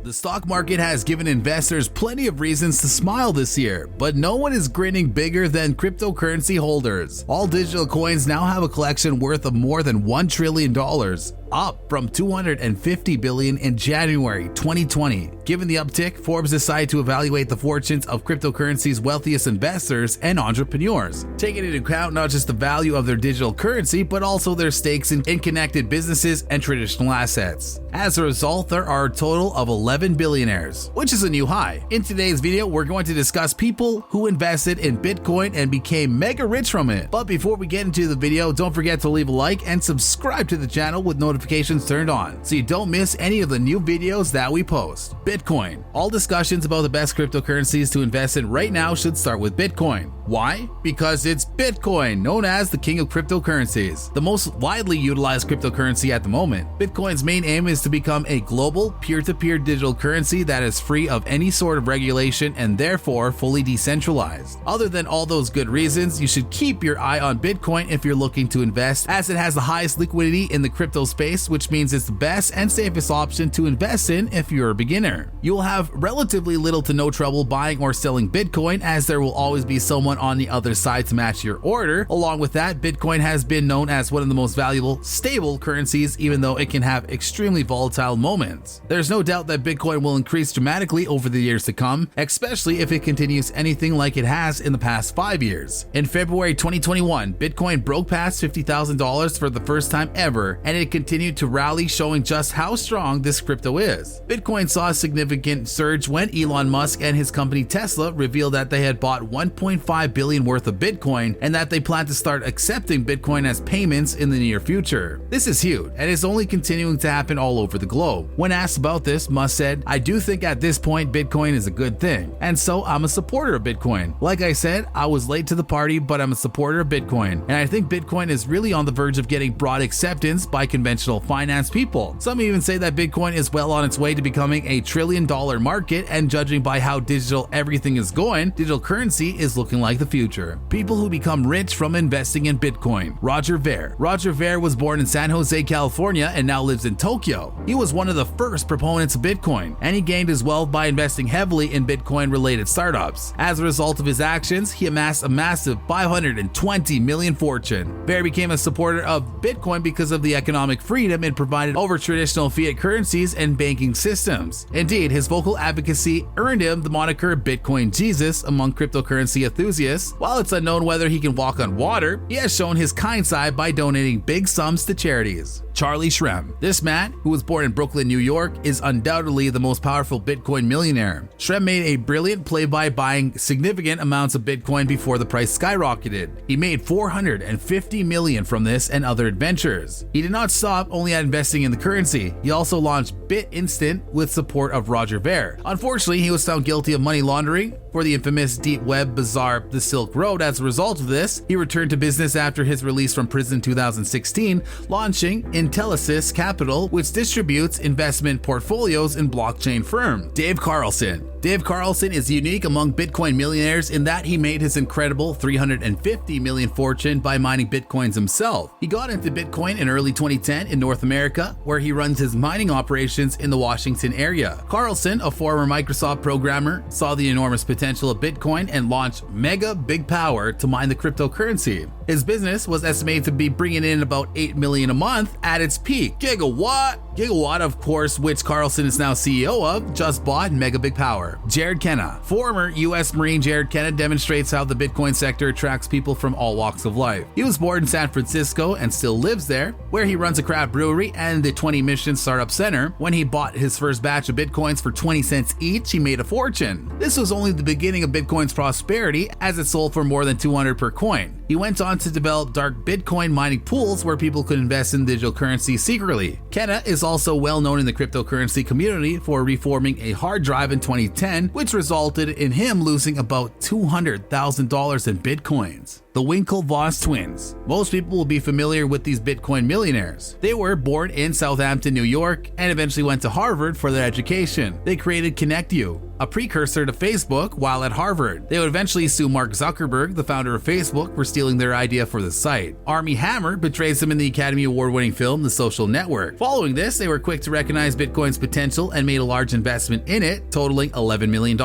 The stock market has given investors plenty of reasons to smile this year, but no one is grinning bigger than cryptocurrency holders. All digital coins now have a collection worth of more than $1 trillion, up from $250 billion in January 2020. Given the uptick, Forbes decided to evaluate the fortunes of cryptocurrency's wealthiest investors and entrepreneurs, taking into account not just the value of their digital currency, but also their stakes in connected businesses and traditional assets. As a result, there are a total of 11 billionaires, which is a new high. In today's video, we're going to discuss people who invested in Bitcoin and became mega rich from it. But before we get into the video, don't forget to leave a like and subscribe to the channel with notifications turned on so you don't miss any of the new videos that we post. Bitcoin. All discussions about the best cryptocurrencies to invest in right now should start with Bitcoin. Why? Because it's Bitcoin, known as the king of cryptocurrencies, the most widely utilized cryptocurrency at the moment. Bitcoin's main aim is to become a global peer-to-peer digital currency that is free of any sort of regulation and therefore fully decentralized. Other than all those good reasons, you should keep your eye on Bitcoin if you're looking to invest, as it has the highest liquidity in the crypto space, which means it's the best and safest option to invest in if you're a beginner. You will have relatively little to no trouble buying or selling Bitcoin, as there will always be someone on the other side to match your order. Along with that, Bitcoin has been known as one of the most valuable, stable currencies, even though it can have extremely volatile moments. There's no doubt that Bitcoin will increase dramatically over the years to come, especially if it continues anything like it has in the past 5 years. In February 2021, Bitcoin broke past $50,000 for the first time ever, and it continued to rally, showing just how strong this crypto is. Bitcoin saw a significant surge when Elon Musk and his company Tesla revealed that they had bought 1.5 billion worth of Bitcoin and that they plan to start accepting Bitcoin as payments in the near future. This is huge and is only continuing to happen all over the globe. When asked about this, Musk said, "I do think at this point Bitcoin is a good thing, and so I'm a supporter of Bitcoin. Like I said, I was late to the party, but I'm a supporter of Bitcoin, and I think Bitcoin is really on the verge of getting broad acceptance by conventional finance people. Some even say that Bitcoin is well on its way to becoming a $1 trillion market, and judging by how digital everything is going, digital currency is looking like the future." People who become rich from investing in Bitcoin. Roger Ver. Roger Ver was born in San Jose, California, and now lives in Tokyo. He was one of the first proponents of Bitcoin, and he gained his wealth by investing heavily in Bitcoin-related startups. As a result of his actions, he amassed a massive $520 million fortune. Ver became a supporter of Bitcoin because of the economic freedom it provided over traditional fiat currencies and banking systems. Indeed, his vocal advocacy earned him the moniker Bitcoin Jesus among cryptocurrency enthusiasts. While it's unknown whether he can walk on water, he has shown his kind side by donating big sums to charities. Charlie Shrem. This man, who was born in Brooklyn, New York, is undoubtedly the most powerful Bitcoin millionaire. Shrem made a brilliant play by buying significant amounts of Bitcoin before the price skyrocketed. He made $450 million from this and other adventures. He did not stop only at investing in the currency. He also launched BitInstant with support of Roger Ver. Unfortunately, he was found guilty of money laundering for the infamous deep web bazaar, the Silk Road. As a result of this, he returned to business after his release from prison in 2016, launching Intellisys Capital, which distributes investment portfolios in blockchain firm. Dave Carlson. Dave Carlson is unique among Bitcoin millionaires in that he made his incredible $350 million fortune by mining Bitcoins himself. He got into Bitcoin in early 2010 in North America, where he runs his mining operations in the Washington area. Carlson, a former Microsoft programmer, saw the enormous potential of Bitcoin and launched Mega Big Power to mine the cryptocurrency. His business was estimated to be bringing in about $8 million a month at its peak. Gigawatt, of course, which Carlson is now CEO of, just bought Mega Big Power. Jered Kenna. Former U.S. Marine Jered Kenna demonstrates how the Bitcoin sector attracts people from all walks of life. He was born in San Francisco and still lives there, where he runs a craft brewery and the 20 Mission Startup Center. When he bought his first batch of Bitcoins for 20 cents each, he made a fortune. This was only the beginning of Bitcoin's prosperity, as it sold for more than $200 per coin. He went on to develop dark Bitcoin mining pools where people could invest in digital currency secretly. Kenna is also well known in the cryptocurrency community for reforming a hard drive in 2010, which resulted in him losing about $200,000 in Bitcoins. The Winklevoss Twins. Most people will be familiar with these Bitcoin millionaires. They were born in Southampton, New York, and eventually went to Harvard for their education. They created ConnectU, a precursor to Facebook, while at Harvard. They would eventually sue Mark Zuckerberg, the founder of Facebook, for stealing their idea for the site. Armie Hammer betrays him in the Academy Award-winning film The Social Network. Following this, they were quick to recognize Bitcoin's potential and made a large investment in it, totaling $11 million.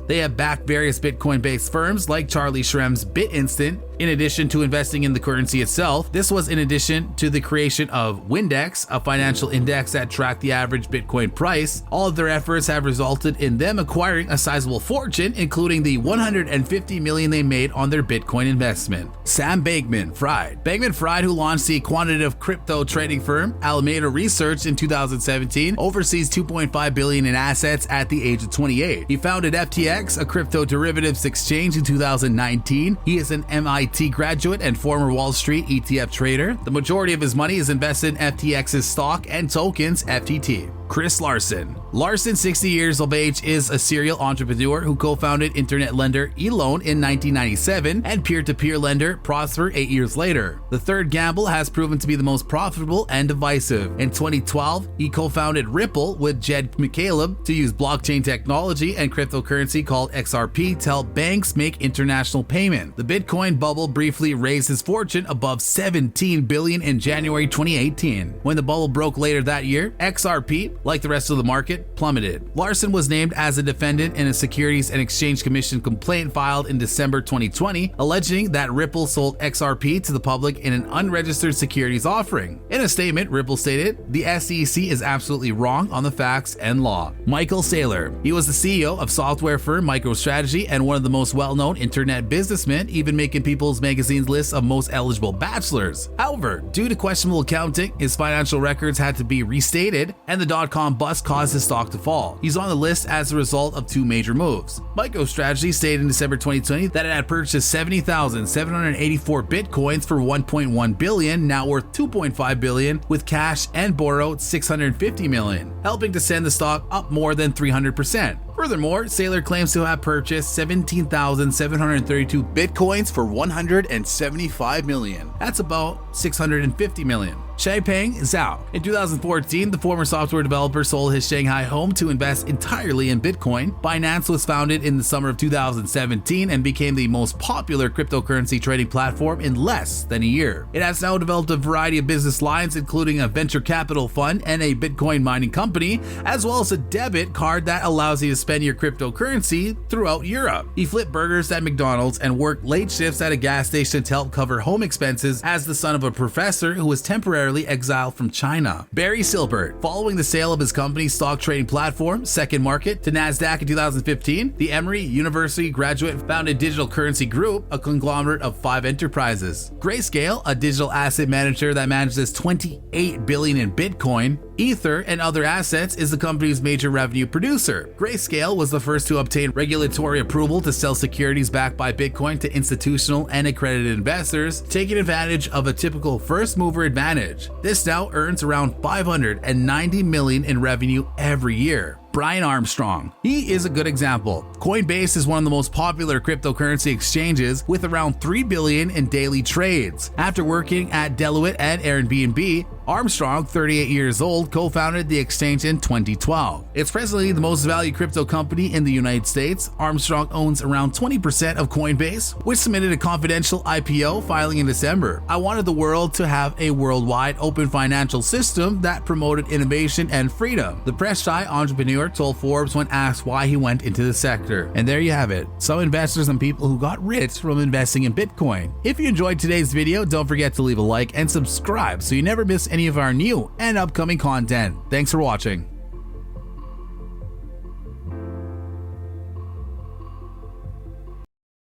They have backed various Bitcoin-based firms like Charlie Shrem's BitInstant. In addition to investing in the currency itself, this was in addition to the creation of Windex, a financial index that tracked the average Bitcoin price. All of their efforts have resulted in them acquiring a sizable fortune, including the $150 million they made on their Bitcoin investment. Sam Bankman-Fried. Bankman-Fried, who launched the quantitative crypto trading firm Alameda Research in 2017, oversees $2.5 billion in assets at the age of 28. He founded FTX, a crypto derivatives exchange, in 2019. He is an MIT graduate and former Wall Street ETF trader. The majority of his money is invested in FTX's stock and tokens, FTT. Chris Larsen. Larsen, 60 years of age, is a serial entrepreneur who co-founded internet lender eLoan in 1997 and peer-to-peer lender Prosper 8 years later. The third gamble has proven to be the most profitable and divisive. In 2012, he co-founded Ripple with Jered Kenna to use blockchain technology and cryptocurrency called XRP to help banks make international payment. The Bitcoin bubble briefly raised his fortune above $17 billion in January 2018. When the bubble broke later that year, XRP, like the rest of the market, plummeted. Larsen was named as a defendant in a Securities and Exchange Commission complaint filed in December 2020, alleging that Ripple sold XRP to the public in an unregistered securities offering. In a statement, Ripple stated, "The SEC is absolutely wrong on the facts and law." Michael Saylor. He was the CEO of software firm MicroStrategy and one of the most well-known internet businessmen, even making People's Magazine's list of most eligible bachelors. However, due to questionable accounting, his financial records had to be restated, and the dot-com bust caused his stock to fall. He's on the list as a result of two major moves. MicroStrategy stated in December 2020 that it had purchased 70,784 bitcoins for $1.1 billion, now worth $2.5 billion, with cash, and borrowed $650 million, helping to send the stock up more than 300%. Furthermore, Saylor claims to have purchased 17,732 bitcoins for $175 million. That's about $650 million. Changpeng Zhao. In 2014, the former software developer sold his Shanghai home to invest entirely in Bitcoin. Binance was founded in the summer of 2017 and became the most popular cryptocurrency trading platform in less than a year. It has now developed a variety of business lines, including a venture capital fund and a Bitcoin mining company, as well as a debit card that allows you to spend your cryptocurrency throughout Europe. He flipped burgers at McDonald's and worked late shifts at a gas station to help cover home expenses as the son of a professor who was temporarily exiled from China. Barry Silbert. Following the sale of his company's stock trading platform, Second Market, to NASDAQ in 2015, the Emory University graduate founded Digital Currency Group, a conglomerate of 5 enterprises. Grayscale, a digital asset manager that manages $28 billion in Bitcoin, Ether, and other assets, is the company's major revenue producer. Grayscale was the first to obtain regulatory approval to sell securities backed by Bitcoin to institutional and accredited investors, taking advantage of a typical first-mover advantage. This now earns around $590 million in revenue every year. Brian Armstrong. He is a good example. Coinbase is one of the most popular cryptocurrency exchanges with around $3 billion in daily trades. After working at Deloitte and Airbnb, Armstrong, 38 years old, co-founded the exchange in 2012. It's presently the most valued crypto company in the United States. Armstrong owns around 20% of Coinbase, which submitted a confidential IPO filing in December. "I wanted the world to have a worldwide open financial system that promoted innovation and freedom," the press-shy entrepreneur told Forbes when asked why he went into the sector. And there you have it, some investors and people who got rich from investing in Bitcoin. If you enjoyed today's video, don't forget to leave a like and subscribe so you never miss any of our new and upcoming content. Thanks for watching.